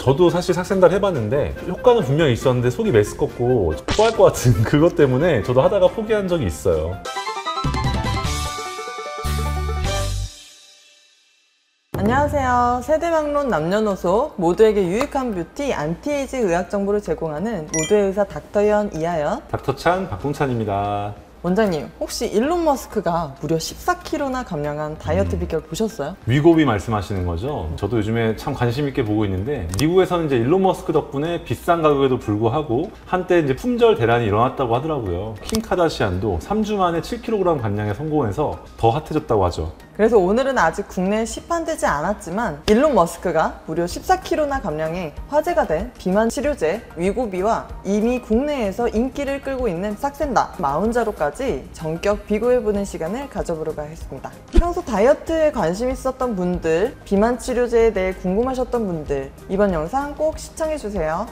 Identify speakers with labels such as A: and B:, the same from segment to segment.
A: 저도 사실 삭센다를 해봤는데 효과는 분명히 있었는데 속이 메스껍고 토할 것 같은 그것 때문에 저도 하다가 포기한 적이 있어요.
B: 안녕하세요. 세대막론 남녀노소 모두에게 유익한 뷰티 안티에이징 의학 정보를 제공하는 모두의 의사 닥터연 이하연,
A: 닥터찬 박동찬입니다.
B: 원장님, 혹시 일론 머스크가 무려 14kg나 감량한 다이어트 비결 보셨어요?
A: 위고비 말씀하시는 거죠? 저도 요즘에 참 관심 있게 보고 있는데 미국에서는 이제 일론 머스크 덕분에 비싼 가격에도 불구하고 한때 이제 품절 대란이 일어났다고 하더라고요. 킴 카다시안도 3주 만에 7kg 감량에 성공해서 더 핫해졌다고 하죠.
B: 그래서 오늘은 아직 국내에 시판되지 않았지만 일론 머스크가 무려 14kg나 감량해 화제가 된 비만 치료제 위고비와 이미 국내에서 인기를 끌고 있는 삭센다, 마운자로까지 전격 비교해보는 시간을 가져보려고 하겠습니다. 평소 다이어트에 관심 있었던 분들, 비만 치료제에 대해 궁금하셨던 분들, 이번 영상 꼭 시청해주세요.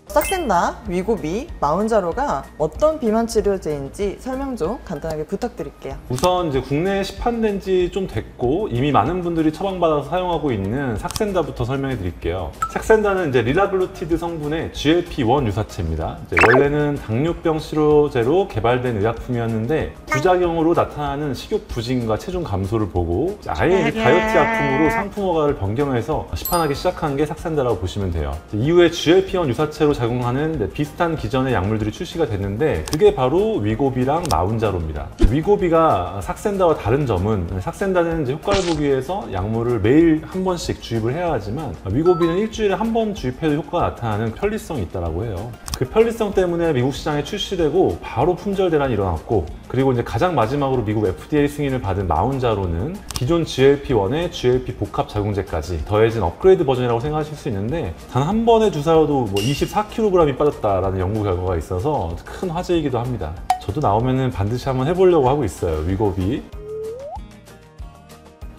B: 삭센다, 위고비, 마운자로가 어떤 비만 치료제인지 설명 좀 간단하게 부탁드릴게요.
A: 우선 이제 국내에 시판된 지 좀 됐고 이미 많은 분들이 처방받아서 사용하고 있는 삭센다부터 설명해 드릴게요. 삭센다는 이제 리라글루티드 성분의 GLP-1 유사체입니다. 이제 원래는 당뇨병 치료제로 개발된 의약품이었는데 부작용으로 나타나는 식욕 부진과 체중 감소를 보고 아예 다이어트 약품으로 상품화를 변경해서 시판하기 시작한 게 삭센다라고 보시면 돼요. 이후에 GLP-1 유사체로 작용하는 비슷한 기전의 약물들이 출시가 됐는데 그게 바로 위고비랑 마운자로입니다. 위고비가 삭센다와 다른 점은 삭센다는 이제 효과를 보기 위해서 약물을 매일 한 번씩 주입을 해야 하지만 위고비는 일주일에 한 번 주입해도 효과가 나타나는 편리성이 있다고 해요. 그 편리성 때문에 미국 시장에 출시되고 바로 품절 대란이 일어났고, 그리고 이제 가장 마지막으로 미국 FDA 승인을 받은 마운자로는 기존 GLP-1에 GLP 복합 작용제까지 더해진 업그레이드 버전이라고 생각하실 수 있는데 단 한 번의 주사여도 24kg이 빠졌다라는 연구 결과가 있어서 큰 화제이기도 합니다. 저도 나오면은 반드시 한번 해보려고 하고 있어요, 위고비.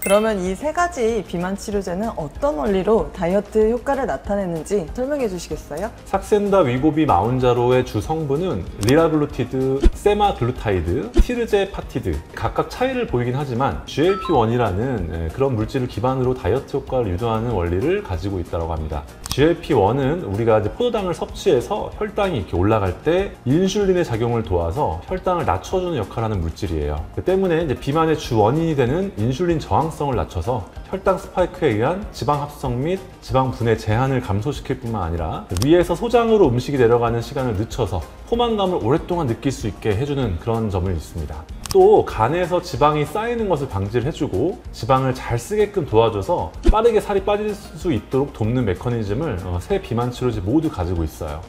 B: 그러면 이 세 가지 비만 치료제는 어떤 원리로 다이어트 효과를 나타내는지 설명해 주시겠어요?
A: 삭센다, 위고비, 마운자로의 주 성분은 리라글루티드, 세마글루타이드, 티르제파티드 각각 차이를 보이긴 하지만 GLP-1이라는 그런 물질을 기반으로 다이어트 효과를 유도하는 원리를 가지고 있다고 합니다. GLP-1은 우리가 이제 포도당을 섭취해서 혈당이 이렇게 올라갈 때 인슐린의 작용을 도와서 혈당을 낮춰주는 역할을 하는 물질이에요. 그 때문에 이제 비만의 주 원인이 되는 인슐린 저항성을 낮춰서 혈당 스파이크에 의한 지방 합성 및 지방 분해 제한을 감소시킬 뿐만 아니라 위에서 소장으로 음식이 내려가는 시간을 늦춰서 포만감을 오랫동안 느낄 수 있게 해주는 그런 점을 있습니다. 또 간에서 지방이 쌓이는 것을 방지를 해주고 지방을 잘 쓰게끔 도와줘서 빠르게 살이 빠질 수 있도록 돕는 메커니즘을 세 비만 치료제 모두 가지고 있어요.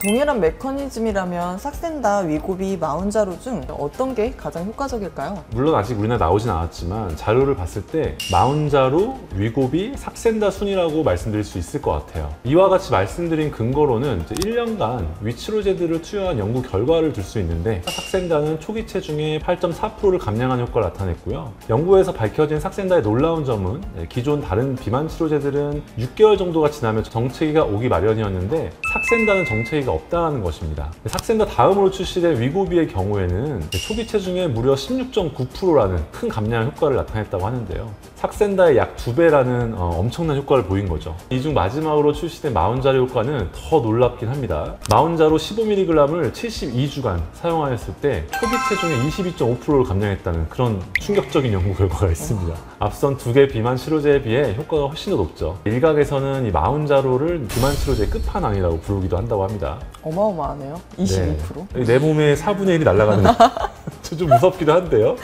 B: 동일한 메커니즘이라면 삭센다, 위고비, 마운자로 중 어떤 게 가장 효과적일까요?
A: 물론 아직 우리나라에 나오진 않았지만 자료를 봤을 때 마운자로, 위고비, 삭센다 순이라고 말씀드릴 수 있을 것 같아요. 이와 같이 말씀드린 근거로는 1년간 위치료제들을 투여한 연구 결과를 들 수 있는데 삭센다는 초기 체중의 8.4%를 감량하는 효과를 나타냈고요. 연구에서 밝혀진 삭센다의 놀라운 점은 기존 다른 비만 치료제들은 6개월 정도가 지나면 정체기가 오기 마련이었는데 삭센다는 정체기가 없다는 것입니다. 삭센다 다음으로 출시된 위고비의 경우에는 초기 체중의 무려 16.9%라는 큰 감량 효과를 나타냈다고 하는데요. 삭센다의 약 2배라는 엄청난 효과를 보인 거죠. 이 중 마지막으로 출시된 마운자로 효과는 더 놀랍긴 합니다. 마운자로 15mg을 72주간 사용하였을 때 초기 체중의 22.5%를 감량했다는 그런 충격적인 연구 결과가 있습니다. 앞선 두 개 비만 치료제에 비해 효과가 훨씬 더 높죠. 일각에서는 이 마운자로를 비만 치료제의 끝판왕이라고 부르기도 한다고 합니다.
B: 어마어마하네요. 22%?
A: 네. 내 몸의 4분의 1이 날아가는 좀 무섭기도 한데요.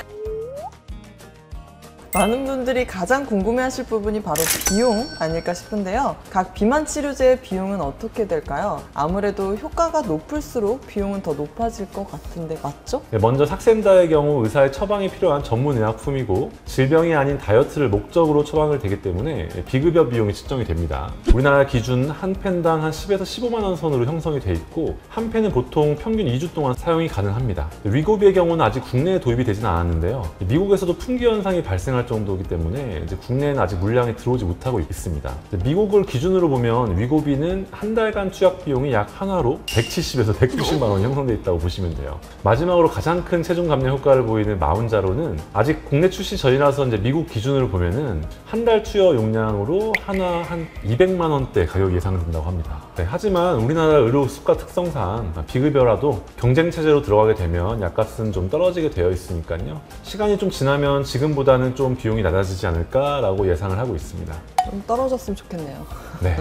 B: 많은 분들이 가장 궁금해하실 부분이 바로 비용 아닐까 싶은데요. 각 비만 치료제의 비용은 어떻게 될까요? 아무래도 효과가 높을수록 비용은 더 높아질 것 같은데 맞죠?
A: 네, 먼저 삭센다의 경우 의사의 처방이 필요한 전문 의약품이고 질병이 아닌 다이어트를 목적으로 처방을 되기 때문에 비급여 비용이 측정이 됩니다. 우리나라 기준 한 펜당 한 10에서 15만 원 선으로 형성이 돼 있고 한 펜은 보통 평균 2주 동안 사용이 가능합니다. 위고비의 경우는 아직 국내에 도입이 되진 않았는데요. 미국에서도 품귀 현상이 발생할 정도이기 때문에 이제 국내에는 아직 물량이 들어오지 못하고 있습니다. 미국을 기준으로 보면 위고비는 한 달간 투약 비용이 약 하나로 170에서 190만 원이 형성돼 있다고 보시면 돼요. 마지막으로 가장 큰 체중 감량 효과를 보이는 마운자로는 아직 국내 출시 전이라서 이제 미국 기준으로 보면은 한 달 투여 용량으로 하나 한 200만 원대 가격이 예상된다고 합니다. 네, 하지만 우리나라 의료 수가 특성상 비급여라도 경쟁 체제로 들어가게 되면 약값은 좀 떨어지게 되어 있으니까요. 시간이 좀 지나면 지금보다는 좀 비용이 낮아지지 않을까라고 예상을 하고 있습니다.
B: 좀 떨어졌으면 좋겠네요.
A: 네.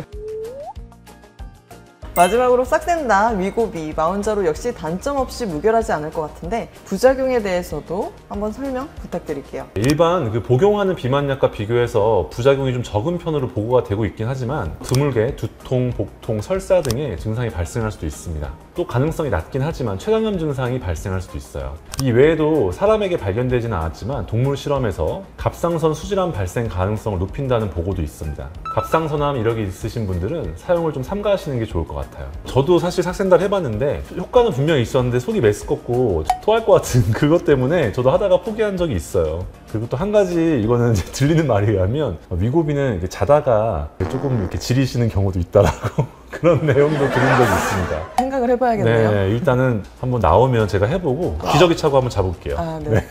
B: 마지막으로 싹센다, 위고비, 마운자로 역시 단점 없이 무결하지 않을 것 같은데 부작용에 대해서도 한번 설명 부탁드릴게요.
A: 일반 복용하는 비만약과 비교해서 부작용이 좀 적은 편으로 보고가 되고 있긴 하지만 드물게 두통, 복통, 설사 등의 증상이 발생할 수도 있습니다. 또 가능성이 낮긴 하지만 췌장염 증상이 발생할 수도 있어요. 이 외에도 사람에게 발견되지는 않았지만 동물 실험에서 갑상선 수질환 발생 가능성을 높인다는 보고도 있습니다. 갑상선암 이력이 있으신 분들은 사용을 좀 삼가하시는 게 좋을 것 같아요. 저도 사실 삭센다를 해봤는데 효과는 분명히 있었는데 속이 메스껍고 토할 것 같은 그것 때문에 저도 하다가 포기한 적이 있어요. 그리고 또 한 가지 이거는 이제 들리는 말에 의하면 위고비는 이렇게 자다가 조금 이렇게 지리시는 경우도 있다라고 그런 내용도 들은 적이 있습니다.
B: 생각을 해봐야겠네요.
A: 네, 일단은 한번 나오면 제가 해보고 기저귀 차고 한번 잡을게요.
B: 아, 네.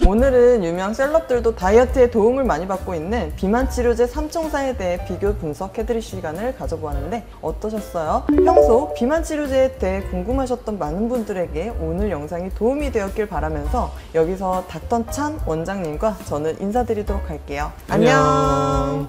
B: 오늘은 유명 셀럽들도 다이어트에 도움을 많이 받고 있는 비만 치료제 3총사에 대해 비교 분석해드릴 시간을 가져보았는데 어떠셨어요? 평소 비만 치료제에 대해 궁금하셨던 많은 분들에게 오늘 영상이 도움이 되었길 바라면서 여기서 닥터 찬 원장님과 저는 인사드리도록 할게요. 안녕.